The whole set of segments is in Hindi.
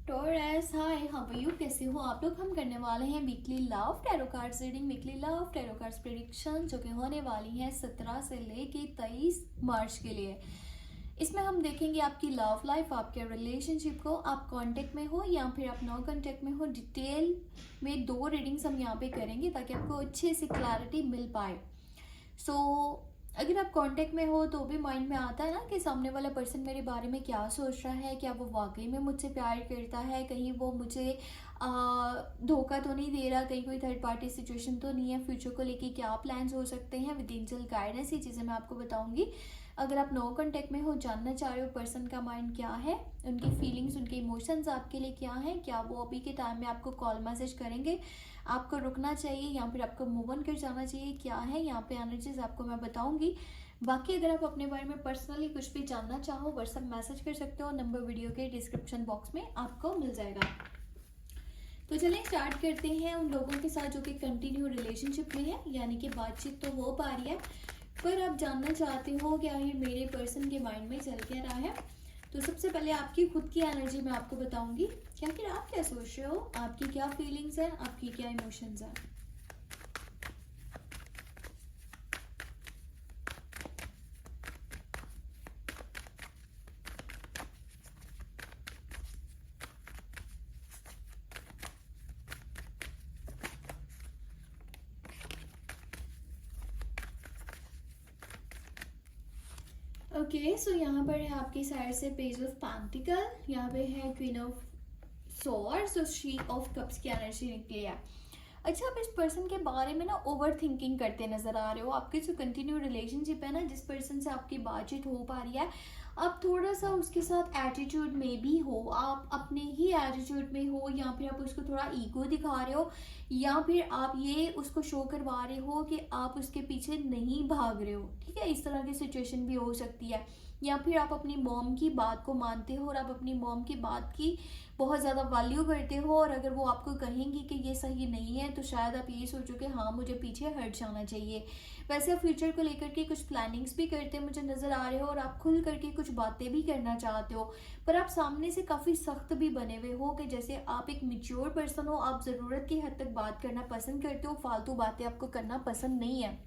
Taurus, hi, how are you, कैसे हो आप लोग। हम करने वाले हैं weekly love tarot cards reading, weekly love tarot cards prediction जो कि होने वाली है 17 से लेके 23 मार्च के लिए। इसमें हम देखेंगे आपकी लव लाइफ, आपके रिलेशनशिप को, आप कांटेक्ट में हो या फिर आप नो कांटेक्ट में हो। डिटेल में 2 रीडिंग्स हम यहाँ पे करेंगे ताकि आपको अच्छे से क्लैरिटी मिल पाए। अगर आप कांटेक्ट में हो तो भी माइंड में आता है ना कि सामने वाला पर्सन मेरे बारे में क्या सोच रहा है, क्या वो वाकई में मुझसे प्यार करता है, कहीं वो मुझे धोखा तो नहीं दे रहा, कहीं कोई थर्ड पार्टी सिचुएशन तो नहीं है, फ्यूचर को लेके क्या प्लान्स हो सकते हैं विद एंजल गाइडेंस, ये चीज़ें मैं आपको बताऊंगी। अगर आप नो कांटेक्ट में हो, जानना चाह रहे हो पर्सन का माइंड क्या है, उनकी फीलिंग्स, उनके इमोशंस आपके लिए क्या हैं, क्या वो अभी के टाइम में आपको कॉल मैसेज करेंगे, आपको रुकना चाहिए या फिर आपको मूव ऑन कर जाना चाहिए, क्या है यहाँ पे एनर्जीज आपको मैं बताऊंगी। बाकी अगर आप अपने बारे में पर्सनली कुछ भी जानना चाहो व्हाट्सएप मैसेज कर सकते हो, नंबर वीडियो के डिस्क्रिप्शन बॉक्स में आपको मिल जाएगा। तो चलिए स्टार्ट करते हैं उन लोगों के साथ जो कि कंटिन्यू रिलेशनशिप में है, यानी कि बातचीत तो हो पा रही है पर आप जानना चाहते हो कि आखिर मेरे पर्सन के माइंड में चल क्या रहा है। तो सबसे पहले आपकी खुद की एनर्जी मैं आपको बताऊंगी कि आखिर आप क्या सोच रहे हो, आपकी क्या फीलिंग्स है, आपकी क्या इमोशंस है। ओके, सो यहाँ पर है आपकी साइड से पेज ऑफ पेंटिकल, यहाँ पे है क्वीन ऑफ सॉर्ड्स और शी ऑफ कप्स की एनर्जी निकली है। अच्छा, आप इस पर्सन के बारे में ना ओवर थिंकिंग करते नजर आ रहे हो। आपकी जो कंटिन्यू रिलेशनशिप है ना, जिस पर्सन से आपकी बातचीत हो पा रही है, आप थोड़ा सा उसके साथ एटीट्यूड में भी हो, आप अपने ही एटीट्यूड में हो या फिर आप उसको थोड़ा ईगो दिखा रहे हो या फिर आप ये उसको शो करवा रहे हो कि आप उसके पीछे नहीं भाग रहे हो। ठीक है, इस तरह की सिचुएशन भी हो सकती है। या फिर आप अपनी मॉम की बात को मानते हो और आप अपनी मॉम की बात की बहुत ज़्यादा वैल्यू करते हो और अगर वो आपको कहेंगी कि ये सही नहीं है तो शायद आप ये सोचो कि हाँ मुझे पीछे हट जाना चाहिए। वैसे आप फ्यूचर को लेकर के कुछ प्लानिंग्स भी करते मुझे नज़र आ रहे हो और आप खुल करके कुछ बातें भी करना चाहते हो, पर आप सामने से काफ़ी सख्त भी बने हुए हो कि जैसे आप एक मेच्योर पर्सन हो, आप ज़रूरत की हद तक बात करना पसंद करते हो, फालतू बातें आपको करना पसंद नहीं है।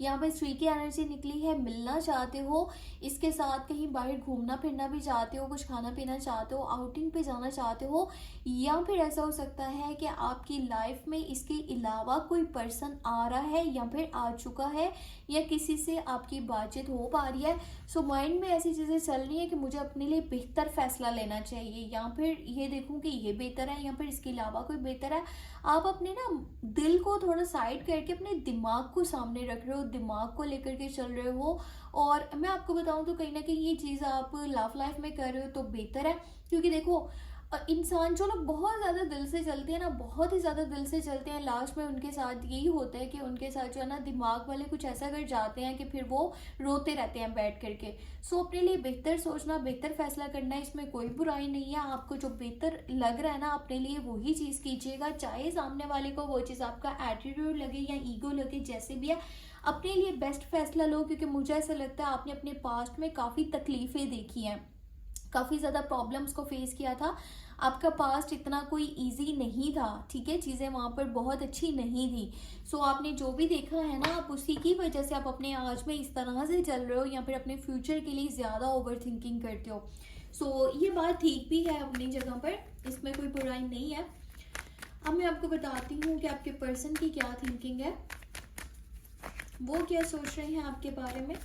यहाँ पर स्त्री की एनर्जी निकली है, मिलना चाहते हो, इसके साथ कहीं बाहर घूमना फिरना भी चाहते हो, कुछ खाना पीना चाहते हो, आउटिंग पे जाना चाहते हो, या फिर ऐसा हो सकता है कि आपकी लाइफ में इसके अलावा कोई पर्सन आ रहा है या फिर आ चुका है या किसी से आपकी बातचीत हो पा रही है। सो माइंड में ऐसी चीज़ें चल रही है कि मुझे अपने लिए बेहतर फैसला लेना चाहिए या फिर ये देखूं कि ये बेहतर है या फिर इसके अलावा कोई बेहतर है। आप अपने ना दिल को थोड़ा साइड करके अपने दिमाग को सामने रख रहे हो, दिमाग को लेकर के चल रहे हो। और मैं आपको बताऊं तो कहीं ना कहीं ये चीज़ आप लव लाइफ में कर रहे हो तो बेहतर है, क्योंकि देखो इंसान जो लोग बहुत ज़्यादा दिल से चलते हैं ना, बहुत ही ज़्यादा दिल से चलते हैं, लास्ट में उनके साथ यही होता है कि उनके साथ जो है ना दिमाग वाले कुछ ऐसा कर जाते हैं कि फिर वो रोते रहते हैं बैठ करके। सो अपने लिए बेहतर सोचना, बेहतर फैसला करना, इसमें कोई बुराई नहीं है। आपको जो बेहतर लग रहा है ना अपने लिए वही चीज़ कीजिएगा, चाहे सामने वाले को वो चीज़ आपका एटीट्यूड लगे या ईगो लगे, जैसे भी है अपने लिए बेस्ट फैसला लो। क्योंकि मुझे ऐसा लगता है आपने अपने पास्ट में काफ़ी तकलीफ़ें देखी हैं, काफ़ी ज़्यादा प्रॉब्लम्स को फेस किया था। आपका पास्ट इतना कोई इजी नहीं था, ठीक है, चीज़ें वहाँ पर बहुत अच्छी नहीं थी। सो आपने जो भी देखा है ना, आप उसी की वजह से आप अपने आज में इस तरह से चल रहे हो या फिर अपने फ्यूचर के लिए ज़्यादा ओवर थिंकिंग करते हो। सो ये बात ठीक भी है अपनी जगह पर, इसमें कोई बुराई नहीं है। अब मैं आपको बताती हूँ कि आपके पर्सन की क्या थिंकिंग है, वो क्या सोच रहे हैं आपके बारे में।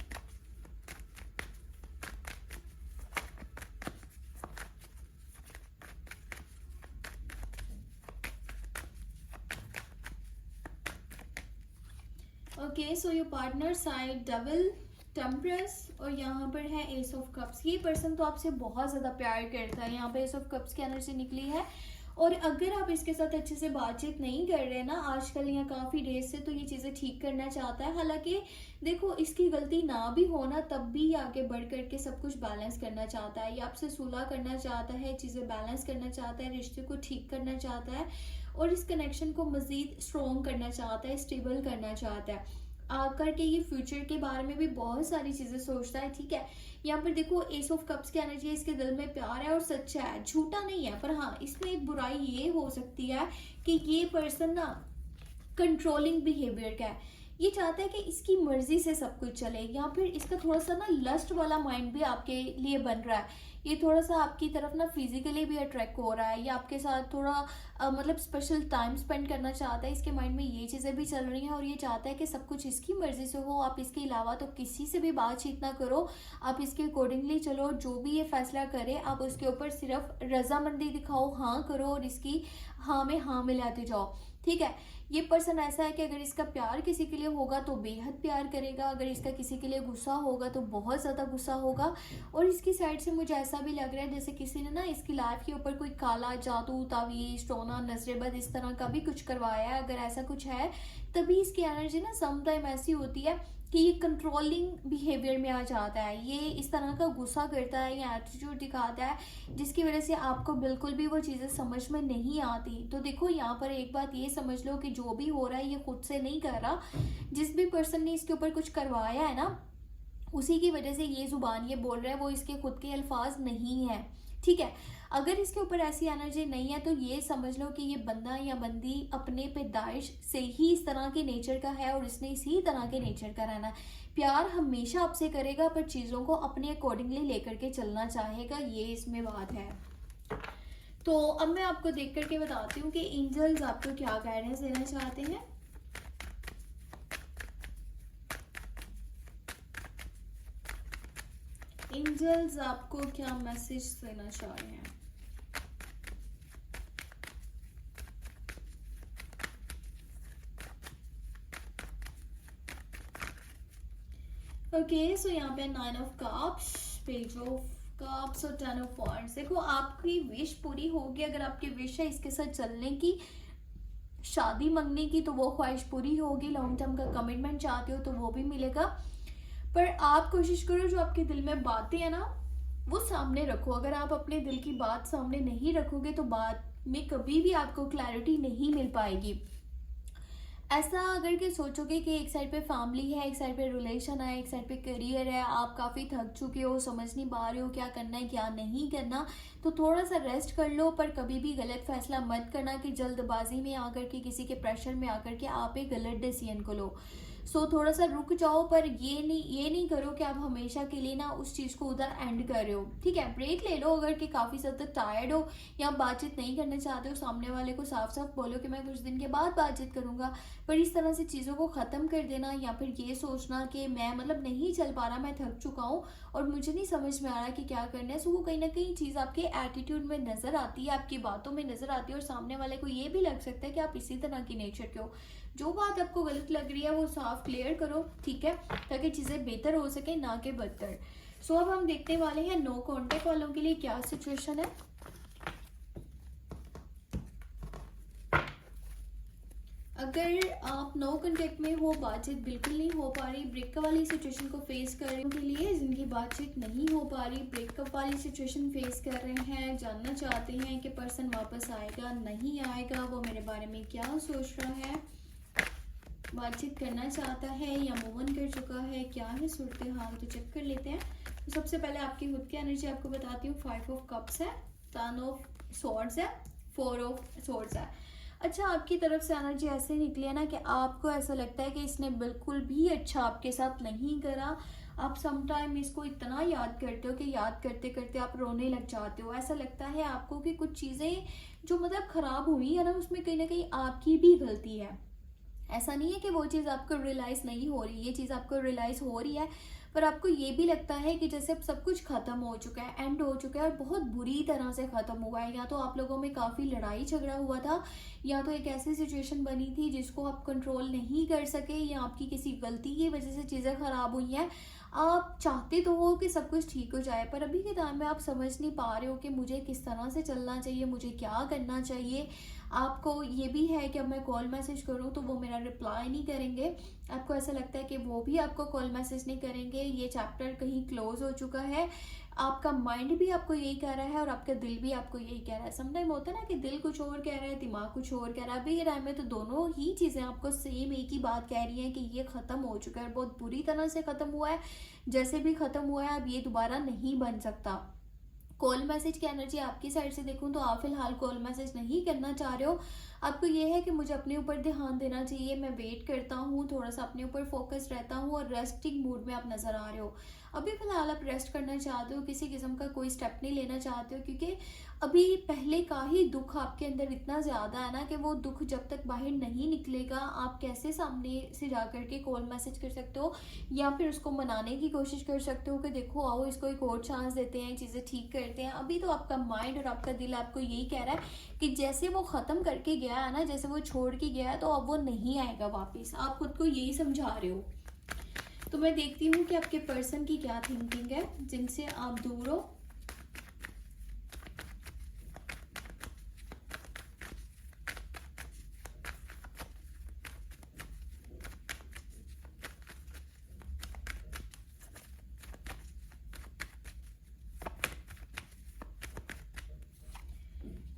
Okay, so your partner side double temperance और यहाँ पर है एस ऑफ कप्स। ये पर्सन तो आपसे बहुत ज़्यादा प्यार करता है, यहाँ पे एस ऑफ कप्स की एनर्जी निकली है। और अगर आप इसके साथ अच्छे से बातचीत नहीं कर रहे ना आजकल या काफ़ी डेज से, तो ये चीज़ें ठीक करना चाहता है। हालांकि देखो इसकी गलती ना भी हो ना, तब भी आगे बढ़ करके सब कुछ बैलेंस करना चाहता है, ये आपसे सुलह करना चाहता है, चीज़ें बैलेंस करना चाहता है, रिश्ते को ठीक करना चाहता है और इस कनेक्शन को मज़ीद स्ट्रॉन्ग करना चाहता है, स्टेबल करना चाहता है। आकर के ये फ्यूचर के बारे में भी बहुत सारी चीजें सोचता है, ठीक है। यहाँ पर देखो एस ऑफ कप्स की एनर्जी है, इसके दिल में प्यार है और सच्चा है, झूठा नहीं है। पर हाँ, इसमें एक बुराई ये हो सकती है कि ये पर्सन ना कंट्रोलिंग बिहेवियर का है। ये चाहता है कि इसकी मर्जी से सब कुछ चले, या फिर इसका थोड़ा सा ना लस्ट वाला माइंड भी आपके लिए बन रहा है। ये थोड़ा सा आपकी तरफ ना फिजिकली भी अट्रैक्ट हो रहा है, या आपके साथ थोड़ा मतलब स्पेशल टाइम स्पेंड करना चाहता है। इसके माइंड में ये चीज़ें भी चल रही हैं, और ये चाहता है कि सब कुछ इसकी मर्जी से हो। आप इसके अलावा तो किसी से भी बातचीत ना करो, आप इसके अकॉर्डिंगली चलो। जो भी ये फैसला करे आप उसके ऊपर सिर्फ रजामंदी दिखाओ, हाँ करो, और इसकी हाँ में हाँ मिलाते जाओ, ठीक है। ये पर्सन ऐसा है कि अगर इसका प्यार किसी के लिए होगा तो बेहद प्यार करेगा, अगर इसका किसी के लिए गुस्सा होगा तो बहुत ज़्यादा गुस्सा होगा। और इसकी साइड से मुझे ऐसा भी लग रहा है जैसे किसी ने ना इसकी लाइफ के ऊपर कोई काला जादू, तावीज़, टोना, नजरेबद इस तरह का भी कुछ करवाया है। अगर ऐसा कुछ है तभी इसकी एनर्जी ना सम टाइम ऐसी होती है कि ये कंट्रोलिंग बिहेवियर में आ जाता है। ये इस तरह का गुस्सा करता है या एटीट्यूड दिखाता है जिसकी वजह से आपको बिल्कुल भी वो चीज़ें समझ में नहीं आती। तो देखो यहाँ पर एक बात ये समझ लो कि जो भी हो रहा है ये खुद से नहीं कर रहा। जिस भी पर्सन ने इसके ऊपर कुछ करवाया है ना, उसी की वजह से ये जुबान ये बोल रहा है, वो इसके खुद के अल्फाज नहीं है, ठीक है। अगर इसके ऊपर ऐसी एनर्जी नहीं है तो ये समझ लो कि ये बंदा या बंदी अपने पैदाइश से ही इस तरह के नेचर का है, और इसने इसी तरह के नेचर का रहना है। प्यार हमेशा आपसे करेगा, पर चीज़ों को अपने अकॉर्डिंगली लेकर के चलना चाहेगा, ये इसमें बात है। तो अब मैं आपको देख करके बताती हूँ कि एंजल्स आपको क्या गाइडेंस देना चाहते हैं। एंजल्स आपको क्या मैसेज देना चाह रहे हैं। ओके सो यहाँ पे 9 of cups, page of cups और 10 ऑफ वॉन्ड्स। देखो आपकी विश पूरी होगी। अगर आपकी विश है इसके साथ चलने की, शादी मांगने की, तो वो ख्वाहिश पूरी होगी। लॉन्ग टर्म का कमिटमेंट चाहते हो तो वो भी मिलेगा। पर आप कोशिश करो जो आपके दिल में बातें हैं ना वो सामने रखो। अगर आप अपने दिल की बात सामने नहीं रखोगे तो बात में कभी भी आपको क्लैरिटी नहीं मिल पाएगी। ऐसा अगर के सोचोगे कि एक साइड पे फैमिली है, एक साइड पे रिलेशन है, एक साइड पे करियर है, आप काफ़ी थक चुके हो, समझ नहीं पा रहे हो क्या करना है क्या नहीं करना, तो थोड़ा सा रेस्ट कर लो। पर कभी भी गलत फैसला मत करना कि जल्दबाजी में आकर के, किसी के प्रेशर में आकर के आप एक गलत डिसीजन को लो। सो थोड़ा सा रुक जाओ, पर ये नहीं करो कि आप हमेशा के लिए ना उस चीज़ को उधर एंड कर रहे हो, ठीक है। ब्रेक ले लो। अगर कि काफ़ी ज़्यादा टायर्ड हो या बातचीत नहीं करना चाहते हो, सामने वाले को साफ साफ बोलो कि मैं कुछ दिन के बाद बातचीत करूंगा। पर इस तरह से चीज़ों को ख़त्म कर देना, या फिर ये सोचना कि मैं मतलब नहीं चल पा रहा, मैं थक चुका हूँ और मुझे नहीं समझ में आ रहा कि क्या करना है। सो वो कहीं ना कहीं चीज़ आपके एटीट्यूड में नज़र आती है, आपकी बातों में नज़र आती है, और सामने वाले को ये भी लग सकता है कि आप इसी तरह की नेचर के हो। जो बात आपको गलत लग रही है वो साफ क्लियर करो, ठीक है, ताकि चीज़ें बेहतर हो सके, ना कि बदतर। सो अब हम देखने वाले हैं नो कॉन्टेक्ट वालों के लिए क्या सिचुएशन है। अगर आप नो कॉन्टेक्ट में हो, बातचीत बिल्कुल नहीं हो पा रही, ब्रेकअप वाली सिचुएशन को फेस कर रहे के लिए, जिनकी बातचीत नहीं हो पा रही, ब्रेकअप वाली सिचुएशन फेस कर रहे हैं, जानना चाहते हैं कि पर्सन वापस आएगा नहीं आएगा, वो मेरे बारे में क्या सोच रहा है, बातचीत करना चाहता है या मूव ऑन कर चुका है, क्या है सूरत हाल, तो चेक कर लेते हैं। तो सबसे पहले आपकी खुद की एनर्जी आपको बताती हूँ। 5 ऑफ कप्स है, 10 ऑफ सॉर्ड्स है, 4 ऑफ सॉर्ड्स है। अच्छा, आपकी तरफ से एनर्जी ऐसे निकली है ना कि आपको ऐसा लगता है कि इसने बिल्कुल भी अच्छा आपके साथ नहीं करा। आप समटाइम इसको इतना याद करते हो कि याद करते करते आप रोने लग जाते हो। ऐसा लगता है आपको कि कुछ चीज़ें जो मतलब ख़राब हुई है ना, उसमें कहीं ना कहीं आपकी भी गलती है। ऐसा नहीं है कि वो चीज़ आपको रियलाइज़ नहीं हो रही, ये चीज़ आपको रियलाइज़ हो रही है, पर आपको ये भी लगता है कि जैसे अब सब कुछ ख़त्म हो चुका है, एंड हो चुका है, और बहुत बुरी तरह से ख़त्म हुआ है। या तो आप लोगों में काफ़ी लड़ाई झगड़ा हुआ था, या तो एक ऐसी सिचुएशन बनी थी जिसको आप कंट्रोल नहीं कर सके, या आपकी किसी गलती की वजह से चीज़ें ख़राब हुई हैं। आप चाहते तो हो कि सब कुछ ठीक हो जाए, पर अभी के टाइम में आप समझ नहीं पा रहे हो कि मुझे किस तरह से चलना चाहिए, मुझे क्या करना चाहिए। आपको ये भी है कि अब मैं कॉल मैसेज करूँ तो वो मेरा रिप्लाई नहीं करेंगे। आपको ऐसा लगता है कि वो भी आपको कॉल मैसेज नहीं करेंगे, ये चैप्टर कहीं क्लोज हो चुका है। आपका माइंड भी आपको यही कह रहा है और आपका दिल भी आपको यही कह रहा है। समटाइम होता है ना कि दिल कुछ और कह रहा है, दिमाग कुछ और कह रहा है। अभी ये टाइम में तो दोनों ही चीज़ें आपको सेम एक ही बात कह रही हैं कि ये ख़त्म हो चुका है, बहुत बुरी तरह से ख़त्म हुआ है। जैसे भी ख़त्म हुआ है अब ये दोबारा नहीं बन सकता। कॉल मैसेज की एनर्जी आपकी साइड से देखूं तो आप फिलहाल कॉल मैसेज नहीं करना चाह रहे हो। आपको ये है कि मुझे अपने ऊपर ध्यान देना चाहिए, मैं वेट करता हूँ, थोड़ा सा अपने ऊपर फोकस रहता हूँ और रेस्टिंग मूड में आप नज़र आ रहे हो। अभी फिलहाल आप रेस्ट करना चाहते हो, किसी किस्म का कोई स्टेप नहीं लेना चाहते हो, क्योंकि अभी पहले का ही दुख आपके अंदर इतना ज़्यादा है ना कि वो दुख जब तक बाहर नहीं निकलेगा आप कैसे सामने से जा करके कॉल मैसेज कर सकते हो या फिर उसको मनाने की कोशिश कर सकते हो कि देखो आओ इसको एक और चांस देते हैं, चीज़ें ठीक करते हैं। अभी तो आपका माइंड और आपका दिल आपको यही कह रहा है कि जैसे वो ख़त्म करके गया है ना, जैसे वो छोड़ के गया है, तो अब वो नहीं आएगा वापस। आप खुद को यही समझा रहे हो। तो मैं देखती हूँ कि आपके पर्सन की क्या थिंकिंग है जिनसे आप दूर हो।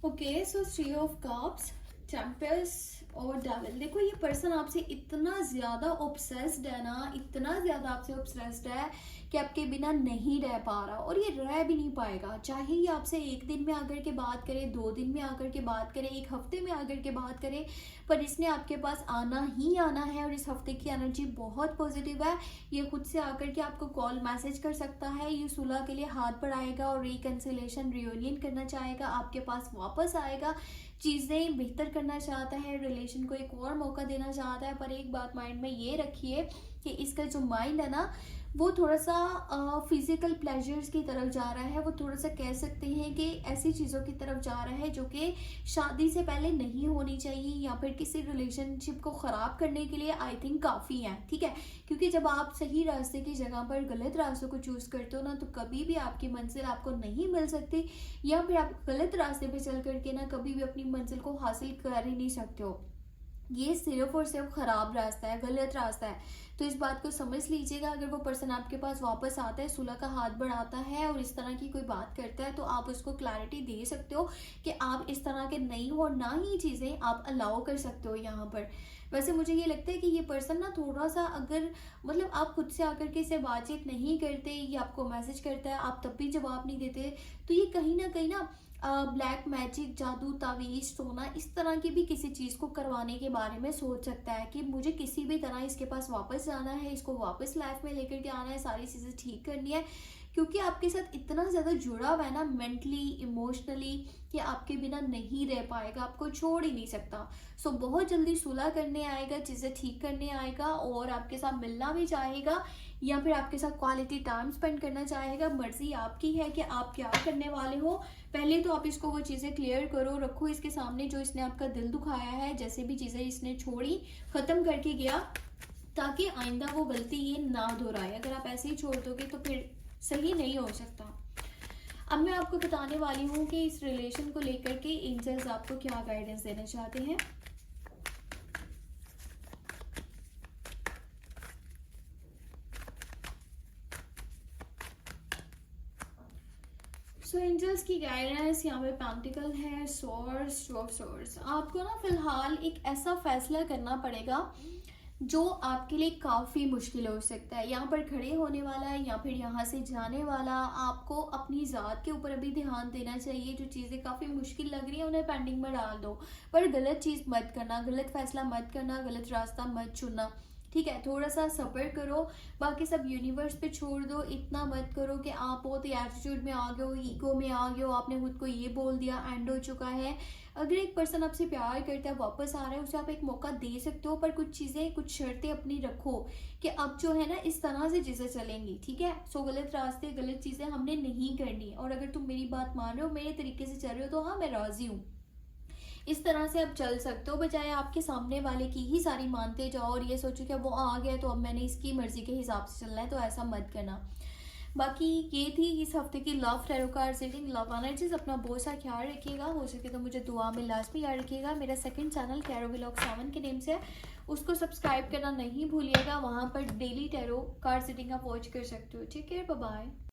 Okay, so three of cups, temples और डेविल। देखो ये पर्सन आपसे इतना ज़्यादा ऑब्सेस्ड है ना, इतना ज़्यादा आपसे ऑब्सेस्ड है कि आपके बिना नहीं रह पा रहा और ये रह भी नहीं पाएगा। चाहे ये आपसे एक दिन में आकर के बात करे, 2 दिन में आकर के बात करे, एक हफ्ते में आकर के बात करे, पर इसने आपके पास आना ही आना है। और इस हफ्ते की एनर्जी बहुत पॉजिटिव है। ये खुद से आकर के आपको कॉल मैसेज कर सकता है, ये सुलह के लिए हाथ बढ़ाएगा और रिकन्सिलेशन रियूनियन करना चाहेगा, आपके पास वापस आएगा, चीज़ें बेहतर करना चाहता है, रिलेशन को एक और मौका देना चाहता है। पर एक बात माइंड में ये रखिए कि इसका जो माइंड है ना वो थोड़ा सा फिजिकल प्लेजर्स की तरफ जा रहा है। वो थोड़ा सा कह सकते हैं कि ऐसी चीज़ों की तरफ जा रहा है जो कि शादी से पहले नहीं होनी चाहिए या फिर किसी रिलेशनशिप को ख़राब करने के लिए आई थिंक काफ़ी है। ठीक है, क्योंकि जब आप सही रास्ते की जगह पर गलत रास्तों को चूज़ करते हो ना तो कभी भी आपकी मंजिल आपको नहीं मिल सकती, या फिर आप गलत रास्ते पे चल करके ना कभी भी अपनी मंजिल को हासिल कर ही नहीं सकते हो। ये सिर्फ और सिर्फ खराब रास्ता है, गलत रास्ता है। तो इस बात को समझ लीजिएगा। अगर वो पर्सन आपके पास वापस आता है, सुलह का हाथ बढ़ाता है और इस तरह की कोई बात करता है, तो आप उसको क्लैरिटी दे सकते हो कि आप इस तरह के नहीं हो और ना ही चीज़ें आप अलाउ कर सकते हो यहाँ पर। वैसे मुझे ये लगता है कि ये पर्सन ना थोड़ा सा, अगर मतलब आप खुद से आकर के इससे बातचीत नहीं करते, ये आपको मैसेज करता है, आप तब भी जवाब नहीं देते, तो ये कहीं ना ब्लैक मैजिक, जादू, तावीज़, सोना, इस तरह की भी किसी चीज़ को करवाने के बारे में सोच सकता है कि मुझे किसी भी तरह इसके पास वापस जाना है, इसको वापस लाइफ में लेकर के आना है, सारी चीज़ें ठीक करनी है, क्योंकि आपके साथ इतना ज़्यादा जुड़ा हुआ है ना मेंटली, इमोशनली, कि आपके बिना नहीं रह पाएगा, आपको छोड़ ही नहीं सकता। सो बहुत जल्दी सुलह करने आएगा, चीज़ें ठीक करने आएगा और आपके साथ मिलना भी चाहेगा या फिर आपके साथ क्वालिटी टाइम स्पेंड करना चाहेगा। मर्जी आपकी है कि आप क्या करने वाले हो। पहले तो आप इसको वो चीज़ें क्लियर करो, रखो इसके सामने जो इसने आपका दिल दुखाया है, जैसे भी चीज़ें इसने छोड़ी, ख़त्म करके गया, ताकि आइंदा वो गलती ये ना दोहराए। अगर आप ऐसे ही छोड़ दोगे तो फिर सही नहीं हो सकता। अब मैं आपको बताने वाली हूँ कि इस रिलेशन को लेकर के एंजल्स आपको क्या गाइडेंस देना चाहते हैं। सो एंजल्स की गाइडेंस यहाँ पे पेंटिकल है, सोर्स, टू ऑफ सोर्स। आपको ना फिलहाल एक ऐसा फैसला करना पड़ेगा जो आपके लिए काफ़ी मुश्किल हो सकता है। यहाँ पर खड़े होने वाला है या फिर यहाँ से जाने वाला। आपको अपनी ज़ात के ऊपर अभी ध्यान देना चाहिए। जो चीज़ें काफ़ी मुश्किल लग रही हैं उन्हें पेंडिंग में डाल दो, पर गलत चीज़ मत करना, गलत फैसला मत करना, गलत रास्ता मत चुनना। ठीक है, थोड़ा सा सब्र करो, बाकी सब यूनिवर्स पे छोड़ दो। इतना मत करो कि आप बहुत ही एटीट्यूड में आ गए हो, ईगो में आ गए हो, आपने खुद को ये बोल दिया, एंड हो चुका है। अगर एक पर्सन आपसे प्यार करता है, वापस आ रहा है, उसे आप एक मौका दे सकते हो, पर कुछ चीज़ें, कुछ शर्तें अपनी रखो कि अब जो है ना इस तरह से चीज़ें चलेंगी। ठीक है, सो गलत रास्ते, गलत चीज़ें हमने नहीं करनी। और अगर तुम मेरी बात मान रहे हो, मेरे तरीके से चल रहे हो, तो हाँ मैं राज़ी हूँ। इस तरह से आप चल सकते हो, बजाय आपके सामने वाले की ही सारी मानते जाओ और ये सोचो कि वो आ गया तो अब मैंने इसकी मर्जी के हिसाब से चलना है। तो ऐसा मत करना। बाकी ये थी इस हफ्ते की love tarot card reading, love energies. अपना बहुत सा ख्याल रखिएगा, हो सके तो मुझे दुआ में लाजमी याद रखिएगा। मेरा सेकंड चैनल कैरो व्लॉग 7 के नेम से है, उसको सब्सक्राइब करना नहीं भूलिएगा। वहाँ पर डेली टैरो कार्ड रीडिंग आप वॉच कर सकते हो। ठीक है, बाय बाय।